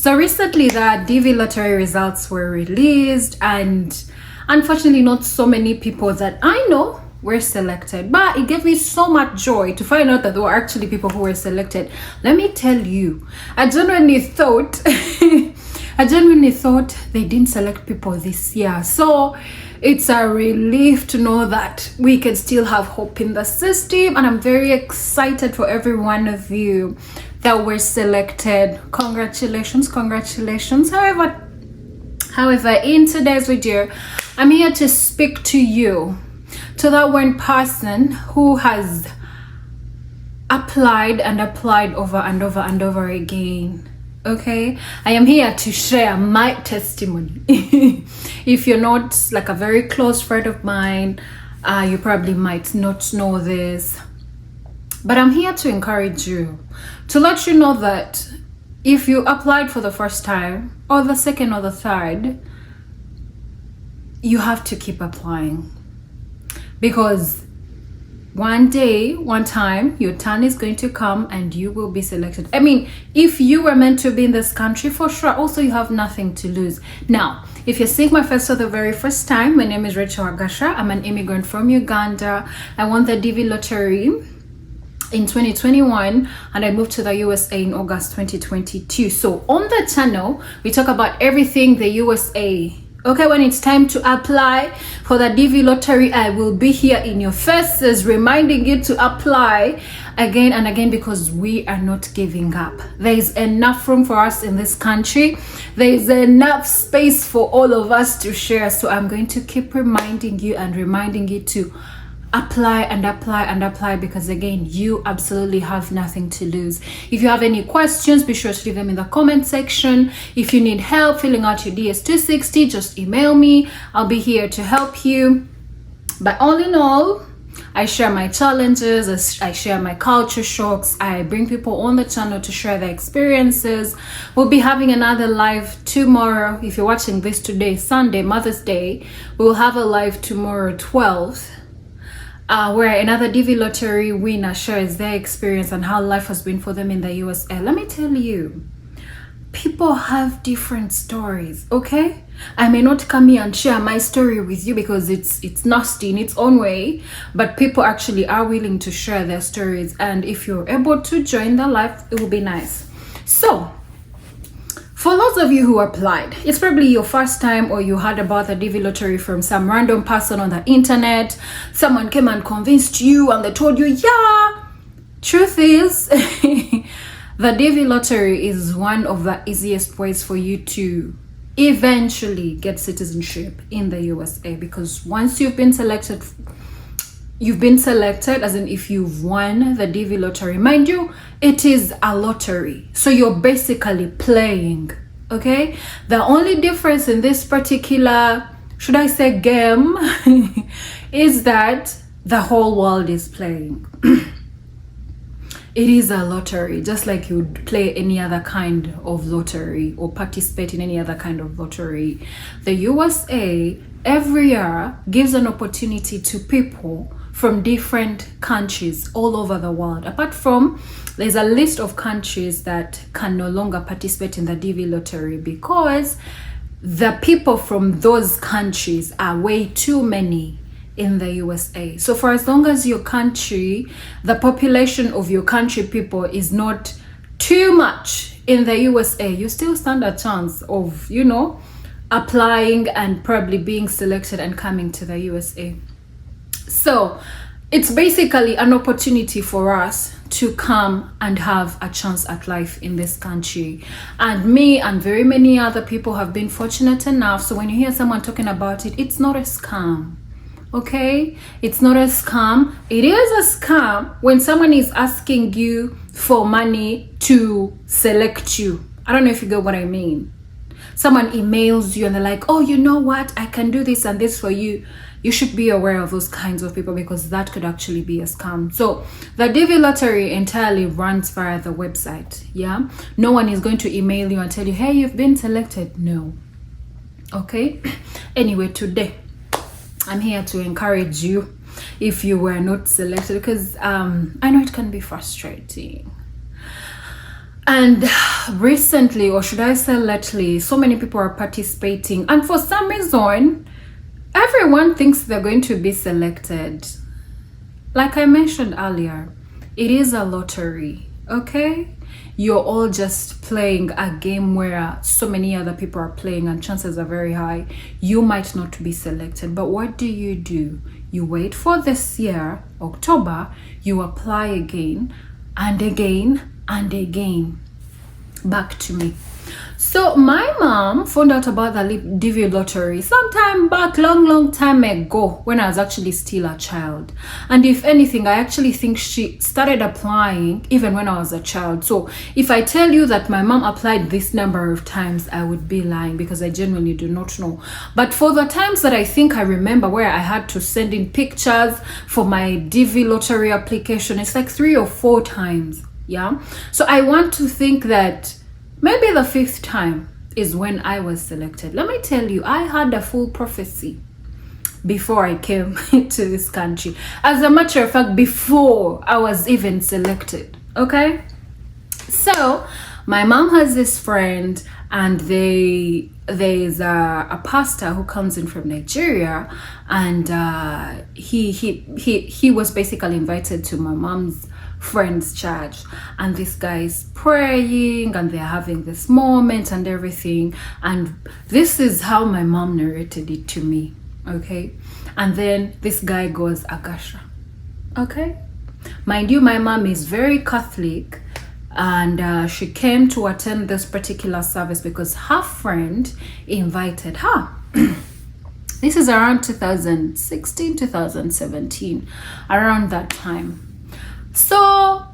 So recently the DV lottery results were released, and unfortunately not so many people that I know were selected, but it gave me so much joy to find out that there were actually people who were selected. Let me tell you, I genuinely thought they didn't select people this year. So it's a relief to know that we can still have hope in the system, and I'm very excited for every one of you that were selected. Congratulations. However, in today's video, I'm here to speak to you, to that one person who has applied over and over again. Okay, I am here to share my testimony. If you're not like a very close friend of mine, you probably might not know this, but I'm here to encourage you, to let you know that if you applied for the first time or the second or the third, you have to keep applying, because one day, one time, your turn is going to come and you will be selected. I mean, if you were meant to be in this country, for sure, also you have nothing to lose. Now, if you're seeing my face for the very first time, my name is Rachel Agasha. I'm an immigrant from Uganda. I won the DV lottery in 2021 and I moved to the USA in August 2022. So on the channel, we talk about everything the USA. Okay, when it's time to apply for the DV lottery, I will be here in your faces reminding you to apply again and again, because we are not giving up. There is enough room for us in this country. There is enough space for all of us to share. So I'm going to keep reminding you to apply and apply, because again, you absolutely have nothing to lose. If you have any questions, be sure to leave them in the comment section. If you need help filling out your DS260, just email me. I'll be here to help you. But all in all, I share my challenges, I share my culture shocks, I bring people on the channel to share their experiences. We'll be having another live tomorrow. If you're watching this today, Sunday, Mother's Day, we'll have a live tomorrow, 12th. Where another DV lottery winner shares their experience and how life has been for them in the USA. Let me tell you, people have different stories, okay? I may not come here and share my story with you because it's nasty in its own way, but people actually are willing to share their stories, and if you're able to join the live, it will be nice. So for those of you who applied, it's probably your first time, or you heard about the DV lottery from some random person on the internet. Someone came and convinced you and they told you, yeah. Truth is, the DV lottery is one of the easiest ways for you to eventually get citizenship in the USA, because once you've been selected, as in if you've won the DV lottery. Mind you, it is a lottery, so you're basically playing, okay? The only difference in this particular, should I say, game is that the whole world is playing. It is a lottery, just like you would play any other kind of lottery or participate in any other kind of lottery. The USA every year gives an opportunity to people from different countries all over the world. Apart from, there's a list of countries that can no longer participate in the DV lottery because the people from those countries are way too many in the USA. So for as long as your country, the population of your country people is not too much in the USA, you still stand a chance of, you know, applying and probably being selected and coming to the USA. So it's basically an opportunity for us to come and have a chance at life in this country. And me and very many other people have been fortunate enough. So when you hear someone talking about it, it's not a scam. Okay, it's not a scam. It is a scam when someone is asking you for money to select you. I don't know if you get what I mean. Someone emails you and they're like, oh, you know what, I can do this and this for you. You should be aware of those kinds of people, because that could actually be a scam. So the DV lottery entirely runs via the website. Yeah, no one is going to email you and tell you, hey, you've been selected. No. Okay, anyway, today I'm here to encourage you if you were not selected, because I know it can be frustrating. And recently, or should I say lately, so many people are participating, and for some reason everyone thinks they're going to be selected. Like I mentioned earlier, it is a lottery, okay? You're all just playing a game where so many other people are playing, and chances are very high you might not be selected. But what do? You wait for this year, October, you apply again and again and again. Back to me. So my mom found out about the DV lottery sometime back, long time ago, when I was actually still a child. And if anything, I actually think she started applying even when I was a child. So if I tell you that my mom applied this number of times, I would be lying, because I genuinely do not know. But for the times that I think I remember where I had to send in pictures for my DV lottery application, it's like 3 or 4 times. Yeah. So I want to think that maybe the 5th time is when I was selected. Let me tell you, I had a full prophecy before I came to this country. As a matter of fact, before I was even selected. Okay? So my mom has this friend, and there's a pastor who comes in from Nigeria, and he was basically invited to my mom's friend's church, and this guy is praying, and they're having this moment and everything. And this is how my mom narrated it to me, okay? And then this guy goes, Agasha, okay? Mind you, my mom is very Catholic, and she came to attend this particular service because her friend invited her. This is around 2016, 2017, around that time. So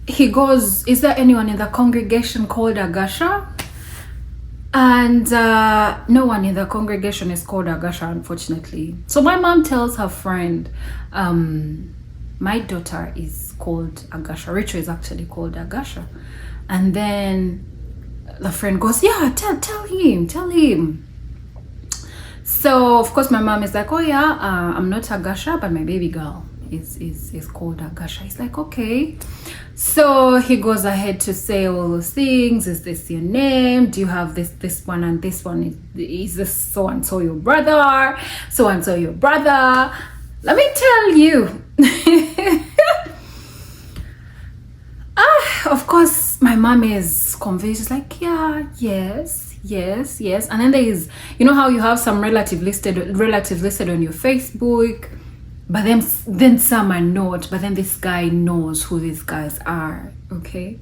he goes, is there anyone in the congregation called Agasha? And no one in the congregation is called Agasha, unfortunately. So my mom tells her friend, my daughter is called Agasha. Rachel is actually called Agasha. And then the friend goes, yeah, tell him. So of course my mom is like, oh yeah, I'm not Agasha, but my baby girl is called Agasha. He's like, okay. So he goes ahead to say all those things. Is this your name? Do you have this one and this one? Is this so and so your brother? So and so your brother? Let me tell you. Of course my mom is convinced. She's like, yeah, yes. And then there is, you know how you have some relatives listed on your Facebook, but then some are not, but then this guy knows who these guys are, okay?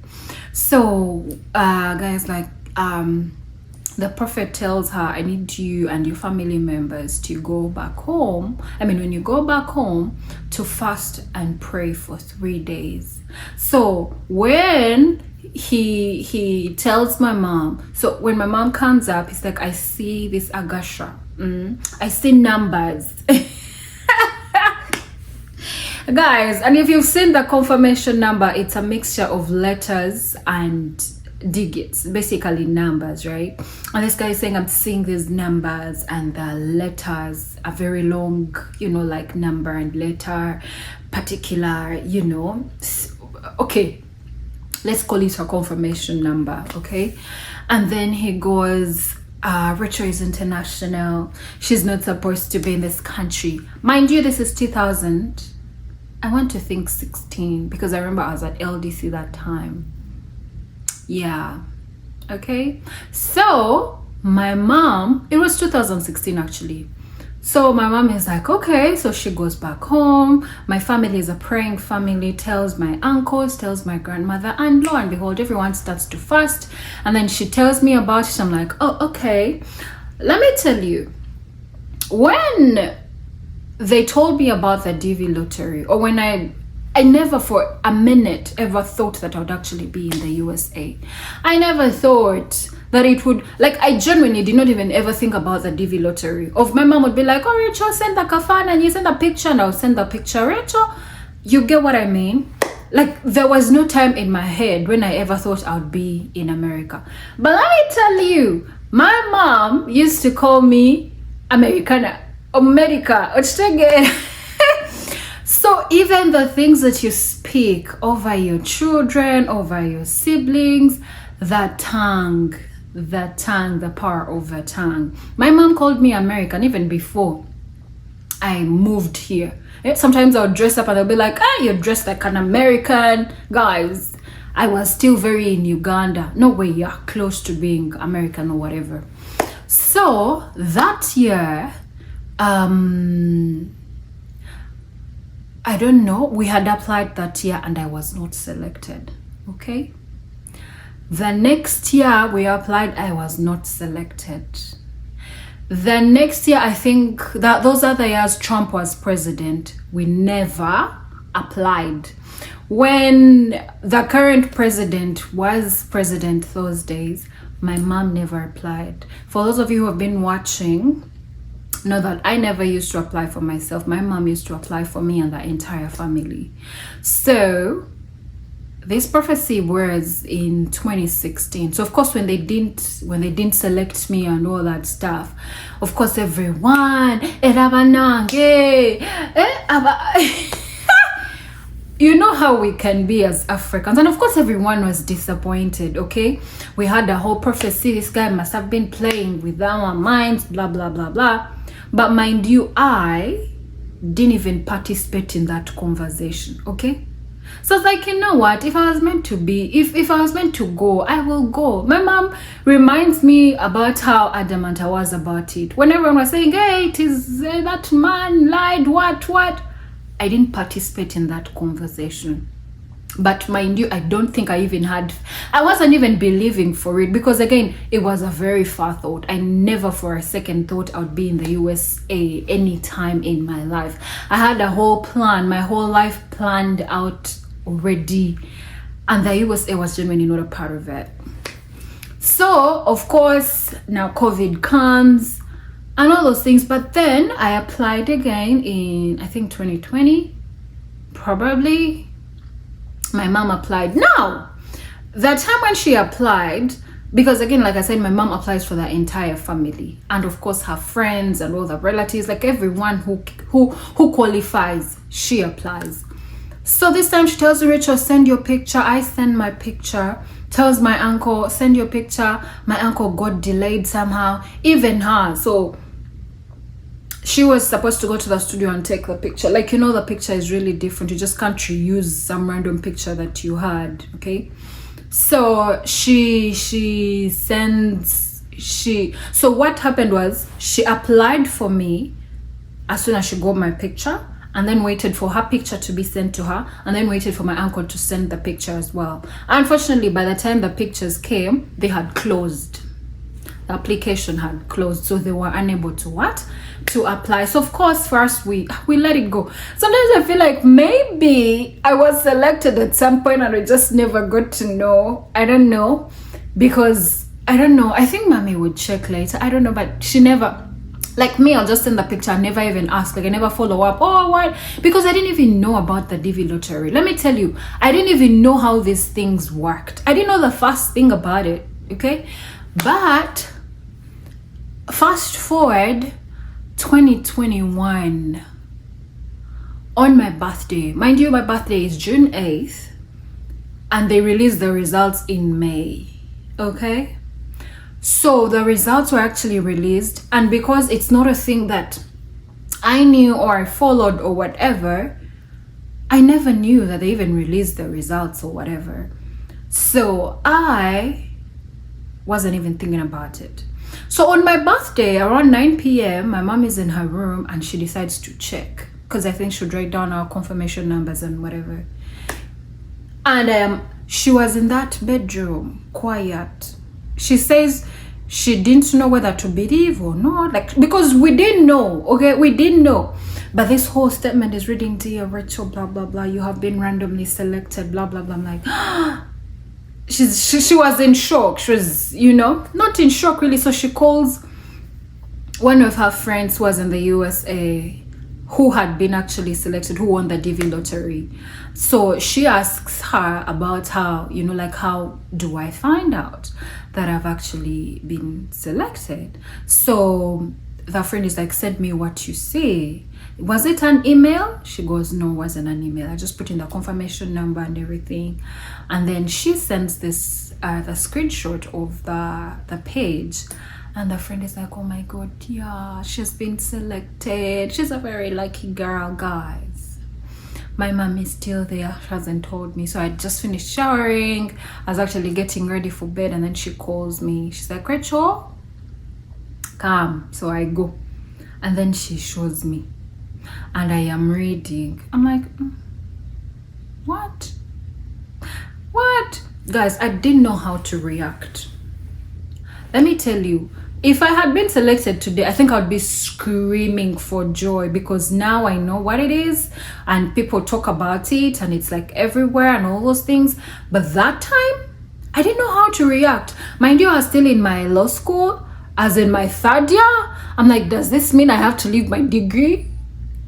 So guys, like the prophet tells her, I need you and your family members to go back home. When you go back home, to fast and pray for 3 days. So when he tells my mom, so when my mom comes up, he's like, I see this Agasha. I see numbers. Guys, and if you've seen the confirmation number, it's a mixture of letters and digits, basically numbers, right? And this guy is saying, I'm seeing these numbers, and the letters are very long, like number and letter, particular, okay, let's call it a confirmation number, okay? And then he goes, Rachel is international. She's not supposed to be in this country. Mind you, this is 2000. I want to think 16, because I remember I was at LDC that time. Yeah. Okay. So my mom, it was 2016 actually. So my mom is like, okay. So she goes back home. My family is a praying family, tells my uncles, tells my grandmother, and lo and behold, everyone starts to fast. And then she tells me about it. I'm like, oh, okay. Let me tell you, when they told me about the DV lottery, or when I never for a minute ever thought that I would actually be in the USA. I never thought that it would, like, I genuinely did not even ever think about the DV lottery. Of my mom would be like, oh, Rachel, send the kafan, and you send a picture, and I'll send the picture. Rachel, you get what I mean? Like, there was no time in my head when I ever thought I would be in America. But let me tell you, my mom used to call me Americana. America. So even the things that you speak over your children, over your siblings, the tongue, the power of the tongue. My mom called me American even before I moved here. Sometimes I'll dress up and they'll be like, you're dressed like an American. Guys, I was still very in Uganda. No way you're close to being American or whatever. So that year, I don't know, we had applied that year and I was not selected. Okay. The next year we applied, I was not selected. The next year, I think that those other years Trump was president, we never applied. When the current president was president those days, my mom never applied. For those of you who have been watching, know that I never used to apply for myself. My mom used to apply for me and the entire family. So this prophecy was in 2016. So of course when they didn't select me and all that stuff, of course everyone you know how we can be as Africans, and of course everyone was disappointed. Okay, we had a whole prophecy, this guy must have been playing with our minds, blah blah blah blah. But mind you, I didn't even participate in that conversation. Okay, so it's like, you know what, if I was meant to be, if I was meant to go, I will go. My mom reminds me about how adamant I was about it. When everyone was saying, hey, it is that man lied, what, I didn't participate in that conversation. But mind you, I don't think I wasn't even believing for it, because again, it was a very far thought. I never for a second thought I would be in the USA any time in my life. I had a whole plan, my whole life planned out already, and the USA was genuinely not a part of it. So of course now COVID comes and all those things, but then I applied again in, I think 2020, probably. My mom applied. Now, the time when she applied, because again, like I said, my mom applies for the entire family, and of course her friends and all the relatives, like everyone who qualifies, she applies. So this time she tells me, Rachel, send your picture. I send my picture. Tells my uncle, send your picture. My uncle got delayed somehow, even her. So she was supposed to go to the studio and take the picture. Like, you know, the picture is really different. You just can't reuse some random picture that you had. Okay, so so what happened was, she applied for me as soon as she got my picture, and then waited for her picture to be sent to her, and then waited for my uncle to send the picture as well. Unfortunately, by the time the pictures came, they had closed. The application had closed, so they were unable to apply. So of course, first we let it go. Sometimes I feel like maybe I was selected at some point and I just never got to know. I don't know, because I don't know, I think mommy would check later, I don't know, but she never, like me, I'll just send the picture, I never even ask, like I never follow up. Oh, what? Because I didn't even know about the DV lottery. Let me tell you, I didn't even know how these things worked. I didn't know the first thing about it. Okay, but fast forward 2021, on my birthday, mind you, my birthday is June 8th, and they released the results in May. Okay, so the results were actually released, and because it's not a thing that I knew or I followed or whatever, I never knew that they even released the results or whatever. So I wasn't even thinking about it. So on my birthday, around 9 p.m, my mom is in her room and she decides to check, because I think she'll write down our confirmation numbers and whatever. And she was in that bedroom, quiet. She says she didn't know whether to believe or not, like, because we didn't know. Okay, we didn't know. But this whole statement is reading, dear Rachel, blah blah blah, you have been randomly selected, blah blah blah. I'm like, she was in shock. She was, you know, not in shock really. So she calls one of her friends who was in the USA, who had been actually selected, who won the DV lottery. So she asks her about how, you know, like, how do I find out that I've actually been selected? So the friend is like, send me what you see. Was it an email? She goes, no, it wasn't an email. I just put in the confirmation number and everything. And then she sends this the screenshot of the page. And the friend is like, oh my God, yeah, she's been selected. She's a very lucky girl, guys. My mom is still there. She hasn't told me. So I just finished showering. I was actually getting ready for bed. And then she calls me. She's like, Rachel, come. So I go. And then she shows me. And I am reading. I'm like, what? What? Guys, I didn't know how to react. Let me tell you, if I had been selected today, I think I'd be screaming for joy, because now I know what it is and people talk about it and it's like everywhere and all those things. But that time, I didn't know how to react. Mind you, I was still in my law school, as in my third year. I'm like, does this mean I have to leave my degree?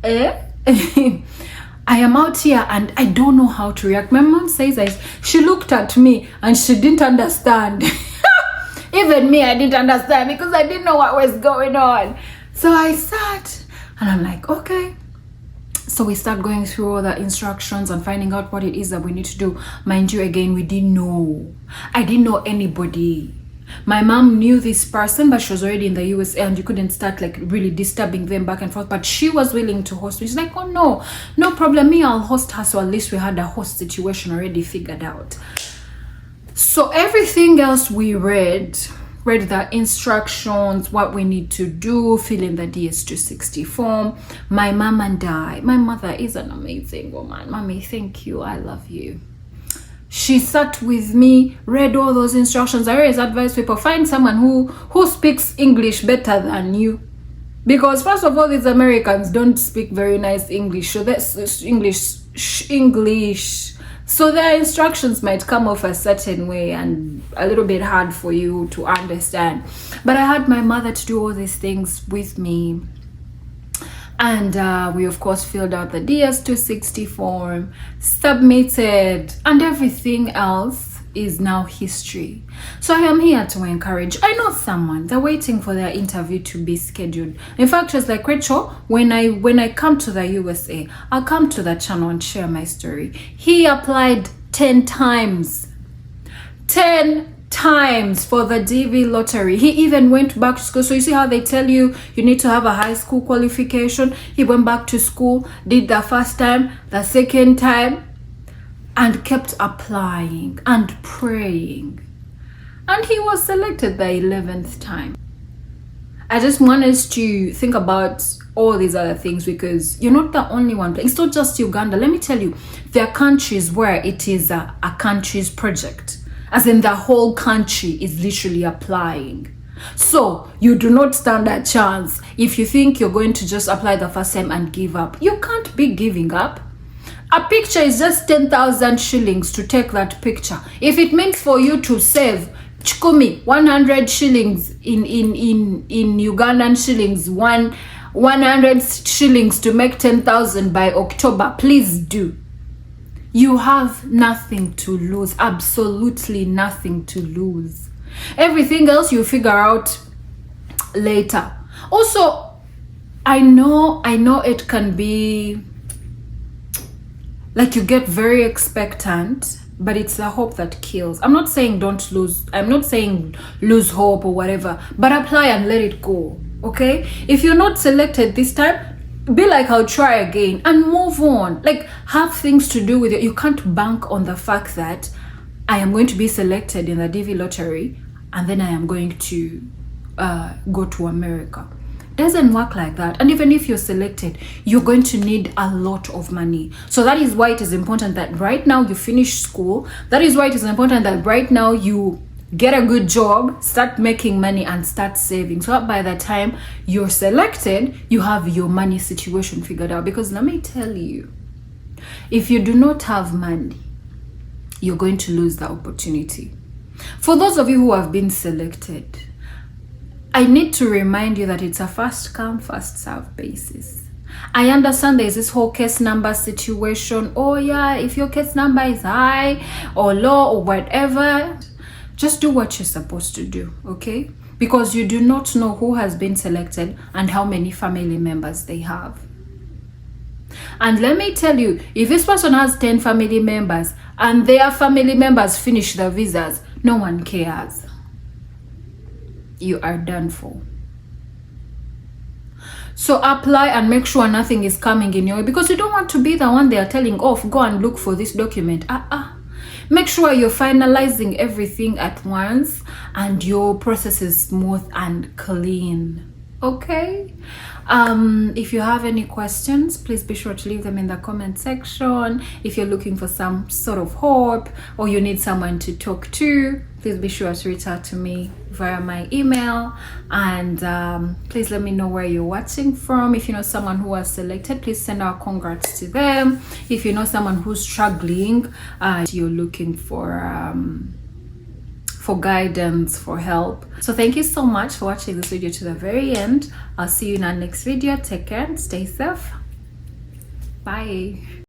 I am out here and I don't know how to react. My mom says that she looked at me and she didn't understand. Even me, I didn't understand because I didn't know what was going on. So I sat and I'm like, okay. So we start going through all the instructions and finding out what it is that we need to do. Mind you, again, we didn't know. I didn't know anybody. My mom knew this person, but she was already in the USA and you couldn't start like really disturbing them back and forth. But she was willing to host me. She's like, oh no problem. Me, I'll host her. So at least we had a host situation already figured out. So everything else we read the instructions, what we need to do, fill in the DS260 form. My mom and I, my mother is an amazing woman. Mommy, thank you. I love you. She sat with me, read all those instructions. I always advise people, find someone who speaks English better than you. Because first of all, these Americans don't speak very nice English. So that's English. So their instructions might come off a certain way and a little bit hard for you to understand. But I had my mother to do all these things with me. And we, of course, filled out the DS260 form, submitted, and everything else is now history. So I am here to encourage. I know someone, they're waiting for their interview to be scheduled. In fact, it's like, Rachel, when I come to the USA, I'll come to the channel and share my story. He applied 10 times. 10 times for the DV lottery. He even went back to school. So you see how they tell you need to have a high school qualification. He went back to school, did the first time, the second time, and kept applying and praying. And he was selected the 11th time. I just want us to think about all these other things, because you're not the only one. It's not just Uganda. Let me tell you, there are countries where it is a country's project. As in the whole country is literally applying. So you do not stand a chance if you think you're going to just apply the first time and give up. You can't be giving up. A picture is just 10,000 shillings to take that picture. If it means for you to save chukumi 100 shillings in Ugandan shillings, 100 shillings to make 10,000 by October, please do. You have nothing to lose, absolutely nothing to lose. Everything else you figure out later. Also, I know it can be like you get very expectant, but it's the hope that kills. I'm not saying don't lose. I'm not saying lose hope or whatever, but apply and let it go, okay? If you're not selected this time, be like, I'll try again and move on. Like, have things to do with it. You can't bank on the fact that I am going to be selected in the DV lottery and then I am going to go to America. Doesn't work like that. And even if you're selected, you're going to need a lot of money. So that is why it is important that right now you finish school. That is why it is important that right now you get a good job, start making money and start saving, so that by the time you're selected, you have your money situation figured out. Because let me tell you, if you do not have money, you're going to lose the opportunity. For those of you who have been selected, I need to remind you that it's a first come, first serve basis. I understand there's this whole case number situation. Oh yeah, if your case number is high or low or whatever, just do what you're supposed to do, okay? because you do not know who has been selected and how many family members they have. And let me tell you, if this person has 10 family members and their family members finish the visas, no one cares. You are done for. So apply and make sure nothing is coming in your way, because you don't want to be the one they are telling off, go and look for this document. Make sure you're finalizing everything at once and your process is smooth and clean. Okay? If you have any questions, please be sure to leave them in the comment section. If you're looking for some sort of hope or you need someone to talk to, please be sure to reach out to me via my email. And please let me know where you're watching from. If you know someone who was selected, please send our congrats to them. If you know someone who's struggling, you're looking for guidance, for help. So thank you so much for watching this video to the very end. I'll see you in our next video. Take care and stay safe. Bye.